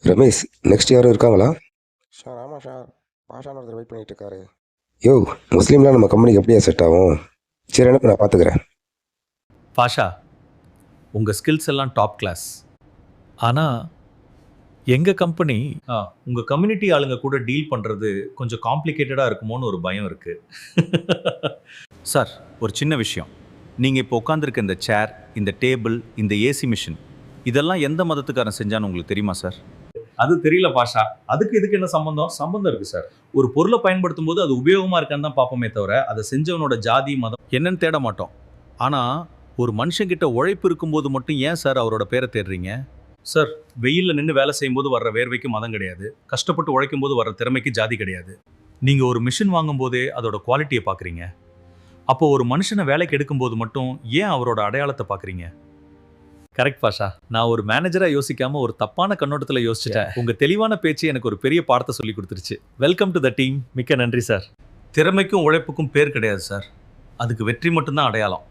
Ramesh, next யாரும் இருக்காங்களா? Sir ஆமாம் சார். பாஷான்னு ஒருத்தர் வெயிட் பண்ணிட்டு இருக்காரு. யோ, முஸ்லீம்லாம் நம்ம கம்பெனிக்கு எப்படியா செட் ஆகும்? சரி, எனக்கு நான் பார்த்துக்கிறேன். பாஷா, உங்கள் ஸ்கில்ஸ் எல்லாம் டாப் கிளாஸ். ஆனால் எங்கள் கம்பெனி உங்கள் கம்யூனிட்டி ஆளுங்க கூட டீல் பண்ணுறது கொஞ்சம் காம்ப்ளிகேட்டடாக இருக்குமோன்னு ஒரு பயம் இருக்குது. சார், ஒரு சின்ன விஷயம். நீங்கள் இப்போ உட்காந்துருக்க இந்த சேர், இந்த டேபிள், இந்த ஏசி மிஷின், இதெல்லாம் எந்த மதத்துக்காரன் செஞ்சான்னு உங்களுக்கு தெரியுமா சார்? அது தெரியல பாஷா. அதுக்கு இதுக்கு என்ன சம்பந்தம்? சம்பந்தம் இருக்குது சார். ஒரு பொருளை பயன்படுத்தும் போது அது உபயோகமாக இருக்கான்னு தான் பார்ப்போமே தவிர அதை செஞ்சவனோட ஜாதி மதம் என்னன்னு தேட மாட்டோம். ஆனால் ஒரு மனுஷங்கிட்ட உழைப்பு இருக்கும்போது மட்டும் ஏன் சார் அவரோட பேரை தேடுறீங்க? சார், வெயிலில் நின்று வேலை செய்யும்போது வர்ற வேர்வைக்கு மதம் கிடையாது. கஷ்டப்பட்டு உழைக்கும் போது வர்ற திறமைக்கு ஜாதி கிடையாது. நீங்கள் ஒரு மிஷின் வாங்கும் போதே அதோட குவாலிட்டியை பார்க்குறீங்க. அப்போ ஒரு மனுஷனை வேலைக்கு எடுக்கும்போது மட்டும் ஏன் அவரோட அடையாளத்தை பார்க்குறீங்க? கரெக்ட் பாஷா. நான் ஒரு மேனேஜரா யோசிக்காம ஒரு தப்பான கண்ணோட்டத்தில் யோசிச்சுட்டேன். உங்க தெளிவான பேச்சு எனக்கு ஒரு பெரிய பாடத்தை சொல்லி கொடுத்துருச்சு. Welcome to the team. மிக்க நன்றி சார். திறமைக்கும் உழைப்புக்கும் பேர் கிடையாது சார், அதுக்கு வெற்றி மட்டும்தான் அடையாளம்.